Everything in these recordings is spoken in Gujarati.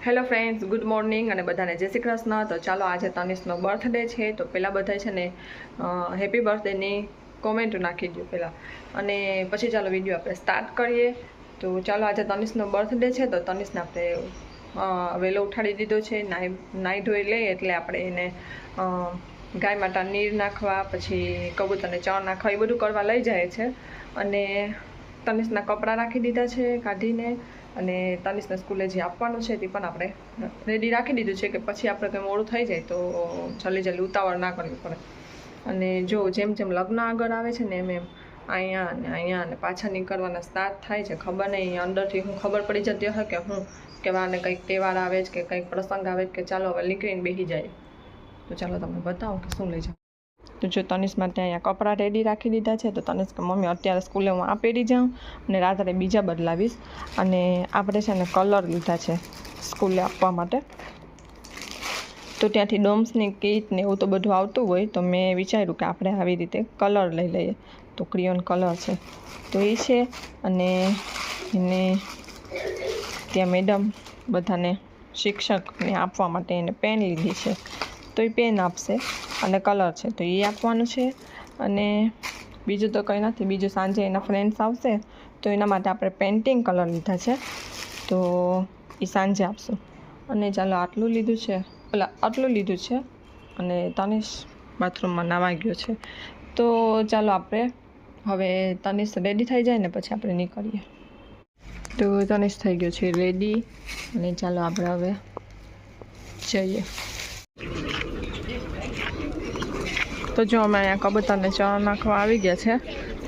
હેલો ફ્રેન્ડ્સ, ગુડ મોર્નિંગ અને બધાને જય શ્રી કૃષ્ણ. તો ચાલો આજે તનિષનો બર્થડે છે, તો પહેલાં બધા છે ને હેપી બર્થડેની કોમેન્ટ નાખી દો પહેલાં, અને પછી ચાલો વિડીયો આપણે સ્ટાર્ટ કરીએ. તો ચાલો આજે તનિષનો બર્થડે છે, તો તનિષને આપણે વહેલો ઉઠાડી દીધો છે. નાહી ધોઈ લઈએ એટલે આપણે એને ગાય માટે નીર નાખવા, પછી કબૂતરને ચણ નાખવા, એ બધું કરવા લઈ જાય છે. અને તનિષના કપડાં રાખી દીધા છે કાઢીને, અને તનિષને સ્કૂલે જે આપવાનું છે તે પણ આપણે રેડી રાખી દીધું છે કે પછી આપણે કંઈ મોડું થઈ જાય તો જલ્દી ઉતાવળ ના કરવી પડે. અને જો જેમ જેમ લગ્ન આગળ આવે છે ને એમ એમ અહીંયા અને પાછા નીકળવાના સ્ટાર્ટ થાય છે. ખબર નહીં અંદરથી હું ખબર પડી જતી હોય કે હું કહેવાને કંઈક તહેવાર આવે છે કે કંઈક પ્રસંગ આવે કે ચાલો હવે નીકળીને બેસી જાય. તો ચાલો તમને બતાવો કે શું લઈ જાઓ. તો જો તનિષ માટે અહીંયા કપડાં રેડી રાખી દીધા છે. તો તનિષ કે મમ્મી અત્યારે સ્કૂલે હું આ પહેરી જાઉં અને રાત્રે બીજા બદલાવીશ. અને આપણે છે ને કલર લીધા છે સ્કૂલે આપવા માટે. તો ત્યાંથી ડોમ્સની કીટ ને એવું તો બધું આવતું હોય, તો મેં વિચાર્યું કે આપણે આવી રીતે કલર લઈ લઈએ. તો ક્રિયોન કલર છે તો એ છે, અને એને ત્યાં મેડમ બધાને શિક્ષકને આપવા માટે એને પેન લીધી છે, તો એ પેન આપશે. અને કલર છે તો એ આપવાનું છે. અને બીજું તો કંઈ નથી. બીજું સાંજે એના ફ્રેન્ડ્સ આવશે તો એના માટે આપણે પેઇન્ટિંગ કલર લીધા છે, તો એ સાંજે આપશું. અને ચાલો આટલું લીધું છે, આટલું લીધું છે. અને તનિષ બાથરૂમમાં નાવા ગયો છે. તો ચાલો આપણે હવે તનિષ રેડી થઈ જાય ને પછી આપણે નીકળીએ. તો તનિષ થઈ ગયો છે રેડી, અને ચાલો આપણે હવે જઈએ. તો જો અમે અહીંયા કબૂતરને ચણ નાખવા આવી ગયા છે,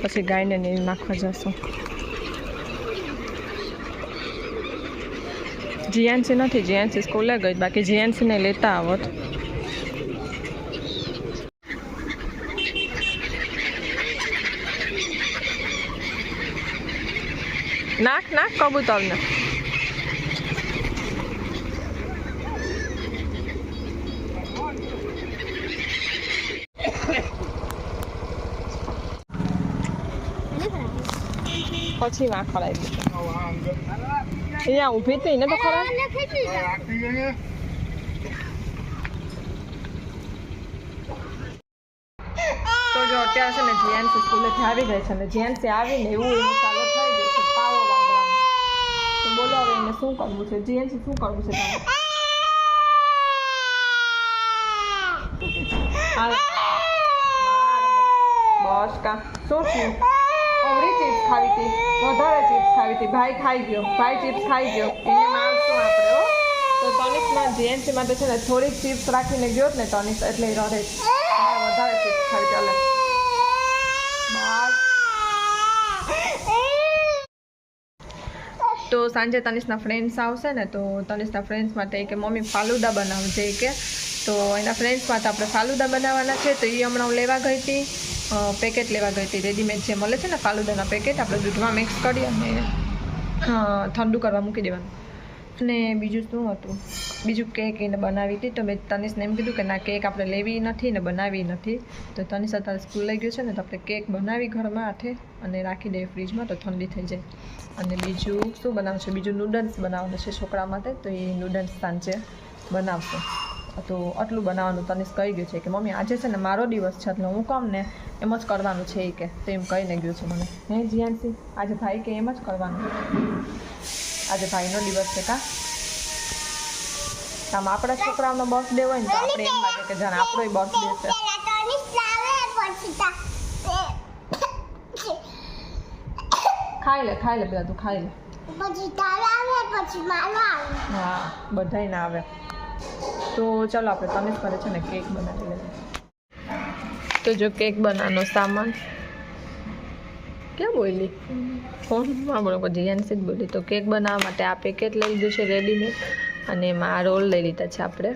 પછી ગાયને નીર નાખવા જશું. જીએનસી નથી, જીએનસી સ્કૂલે ગઈ, બાકી જીએનસીને લેતા આવત. નાખ કબૂતરને. પછી વાંક ખરાઈ દીધું. અહીંયા ઊભી હતી ને તો ખરા. તો જો અત્યારે છે ને જીએનસી સ્કૂલેથી આવી ગઈ છે, અને જીએનસી આવીને એવું ચાલુ થઈ ગયું છે પાવો વાગવાનું. તો બોલો હવે એને શું કરવું છે? જીએનસી શું કરવું છે તમે? બસ કા શું થયું? ઓવડી ચિપ્સ ખાવી હતી, વધારે ચિપ્સ ખાવી હતી. ભાઈ ખાઈ ગયો, ભાઈ ચિપ્સ ખાઈ ગયો, એને મારશું આપણે. હો તો તનિષમાં જીએનસી માટે છે ને થોડીક ચિપ્સ રાખીને ગયો જ ને તનિષ, એટલે એ રહે છે. વધારે ચિપ્સ ખાવી ચાલે. તો સાંજે તનિષના ફ્રેન્ડ્સ આવશે ને, તો તનિષના ફ્રેન્ડ્સ માટે કે મમ્મી ફાલુદા બનાવજે કે. તો એના ફ્રેન્ડ્સ માટે આપણે ફાલુદા બનાવવાના છે. તો એ હમણાં હું લેવા ગઈ હતી, પેકેટ લેવા ગઈ હતી. રેડીમેડ જે મળે છે ને ફાલુદાના પેકેટ, આપણે દૂધમાં મિક્સ કરી અને ઠંડુ કરવા મૂકી દેવાનું. અને બીજું શું હતું? બીજું કેક એને બનાવી હતી. તો મેં તનિષને એમ કીધું કે ના, કેક આપણે લેવી નથી ને બનાવી નથી. તો તનિષ અત્યારે સ્કૂલ લઈ ગયું છે ને, તો આપણે કેક બનાવી ઘરમાં હાથે અને રાખી દઈએ ફ્રીજમાં, તો ઠંડી થઈ જાય. અને બીજું શું બનાવવું છે? બીજું નૂડલ્સ બનાવવાનું છે છોકરા માટે, તો એ નૂડલ્સ સાંજે બનાવશે. તો આટલું બનાવવાનું તનિષ કહી ગયું છે કે મમ્મી આજે છે ને મારો દિવસ છે, એટલે હું કહું ને એમ જ કરવાનું છે. એ કે તો એમ કહીને ગયું છે મને. હે જીયાનસી, આજે ભાઈ કે એમ જ કરવાનું? આજે ભાઈનો દિવસ છે કા? આમ આપણા છોકરાઓનો બર્થડે હોય ને તો આપણે એમ લાગે કે જાણે આપણો બર્થડે છે. ખાઈ લે પેલા તું ખાઈ લે. હા, બધાય ના આવે. તો ચાલો આપણે તનિષ કરે છે ને કેક બનાવી લઈએ. તો જો કેક બનાવવાનો સામાન ક્યાં બોલી ફોનમાં બોલો, જીએનસી જ બોલી. તો કેક બનાવવા માટે આ પેકેટ લઈ લીધું છે રેડીમેડ, અને એમાં આ રોલ લઈ લીધા છે આપણે,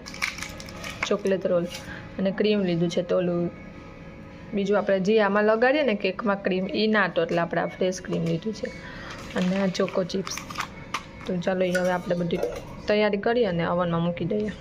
ચોકલેટ રોલ. અને ક્રીમ લીધું છે. તો ઓલું બીજું આપણે જે આમાં લગાડીએ ને કેકમાં ક્રીમ, એ ના તો એટલે આપણે આ ફ્રેશ ક્રીમ લીધું છે. અને આ ચોકો ચિપ્સ. તો ચાલો એ હવે આપણે બધી તૈયારી કરીએ અને ઓવનમાં મૂકી દઈએ.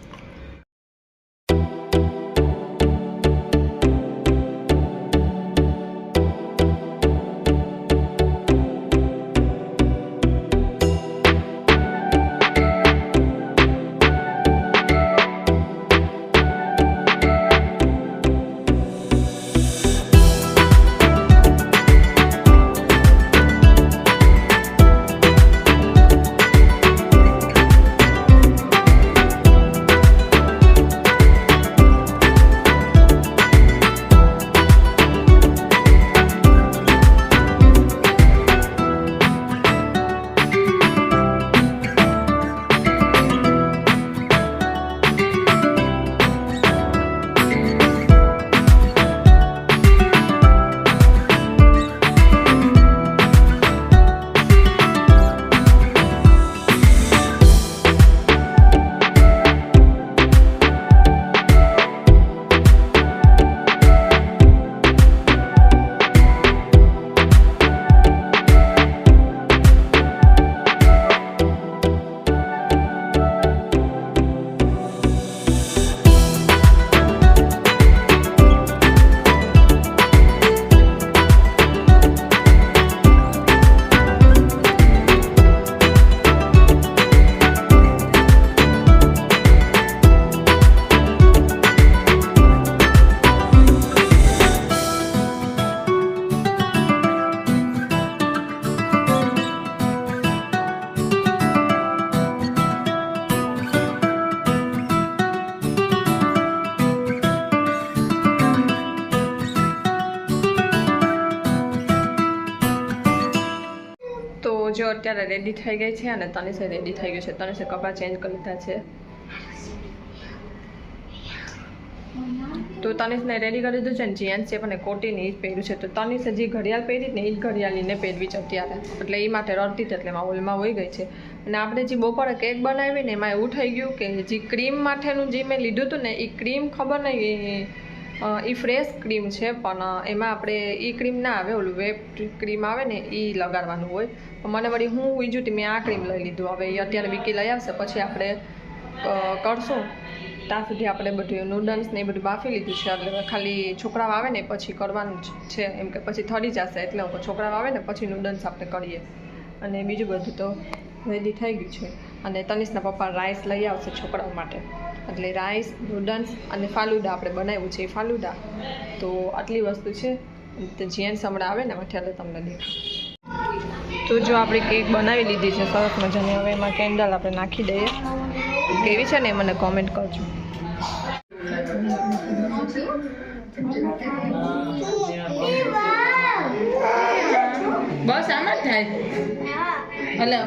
અત્યારે રેડી થઈ ગઈ છે અને તનિષે રેડી થઈ ગયું છે. તનિષે કપડાં ચેન્જ કરી લીધા છે. તો તનિષને રેડી કરી દીધું છે ને જીન્સ છે પણ કોટીને એ જ પહેર્યું છે. તો તનિષે જે ઘડિયાળ પહેરી ને એ જ ઘડિયાળીને પહેરવી છે અત્યારે, એટલે એ માટે રડતી હતી એટલે એમાં ઓલમાં હોઈ ગઈ છે. અને આપણે જે બપોરે કેક બનાવી ને એમાં એવું થઈ ગયું કે જે ક્રીમ માટેનું જે મેં લીધું હતું ને એ ક્રીમ ખબર નહીં એ ફ્રેશ ક્રીમ છે પણ એમાં આપણે એ ક્રીમ ના આવે, ઓલું વેપ ક્રીમ આવે ને એ લગાડવાનું હોય. પણ મને વળી હું બીજું મેં આ ક્રીમ લઈ લીધું. હવે એ અત્યારે વિકી લઈ આવશે પછી આપણે કરશું. ત્યાં સુધી આપણે બધું નૂડલ્સ ને એ બધું બાફી લીધું છે. એટલે ખાલી છોકરાઓ આવે ને પછી કરવાનું છે, એમ કે પછી થડી જશે એટલે છોકરાઓ આવે ને પછી નૂડલ્સ આપણે કરીએ. અને બીજું બધું તો રેડી થઈ ગયું છે. અને તનિષના પપ્પા રાઈસ લઈ આવશે છોકરાઓ માટે, એટલે રાઈસ, નૂડલ્સ અને ફાલુદા આપણે બનાવ્યું છે. એ ફાલુદા તો આટલી વસ્તુ છે. તો જેન્ટ્સ હમણાં આવે ને એટલે તમને દેખાય. તો જો આપણે કેક બનાવી લીધી છે સરસ મજાની. હવે એમાં કેન્ડલ આપણે નાખી દઈએ. કેવી છે ને એ મને કોમેન્ટ કરજો. બસ આમ જ થાય. એટલે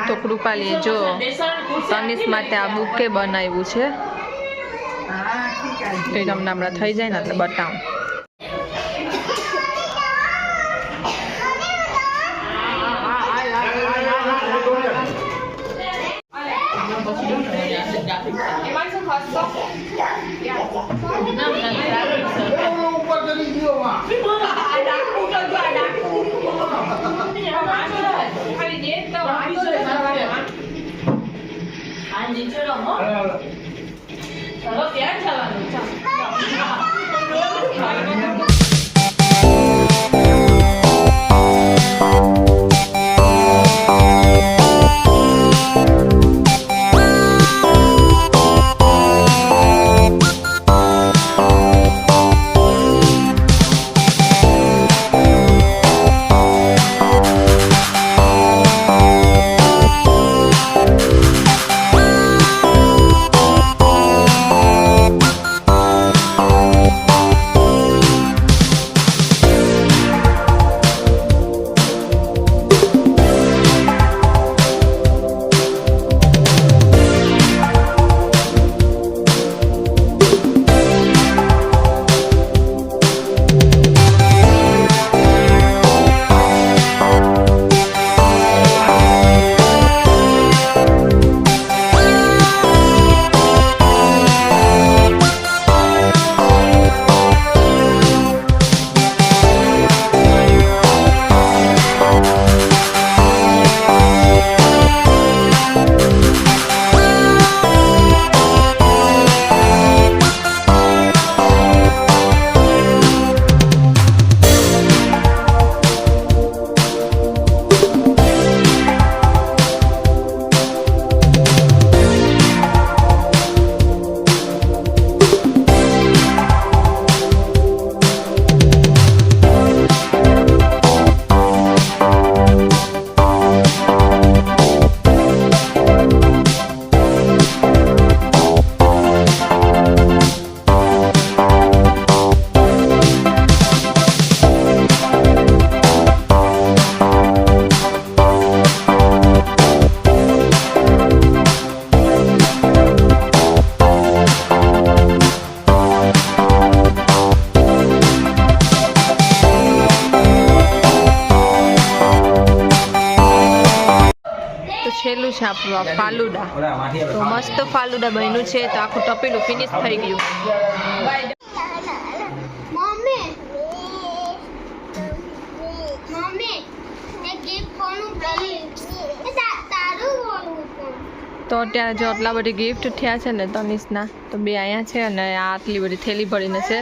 તો કૃપાલીએ જો તનિષ માટે આ બુકે બનાવ્યું છે. તો એ તમને હમણાં થઈ જાય ને એટલે બતાવું. Kalau dia jalan. આપણું આ ફાલુડા. તો મસ્ત ફાલુડા બન્યું છે. તો આખું ટપેલું ફિનિશ થઈ ગયું. મમ્મી મમ્મી એક ગિફ્ટ કોનું પ્લીઝ તારું બોલું તો અત્યારે જો આટલા બધી ગિફ્ટ થયા છે ને તનિષના, તો બે અહીંયા છે અને આ આટલી બધી થેલી ભરીને છે.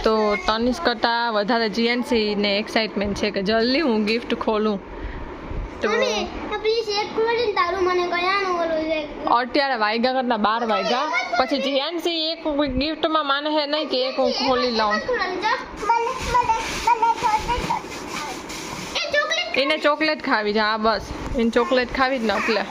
તો તનિષ કરતાં વધારે જીએનસી ને એક્સાઇટમેન્ટ છે કે જલ્દી હું ગિફ્ટ ખોલું. તો મમ્મી પ્લીઝ એક ખોલીને તારું મને કયાનું બોલું છે અત્યારે વાગ્યા કરતાં 12 વાગ્યા. પછી જીએનસી એક ગિફ્ટમાં માને છે નહીં કે એક હું ખોલી લઉં. એને ચોકલેટ ખાવી છે. હા બસ એને ચોકલેટ ખાવી જ ને એટલે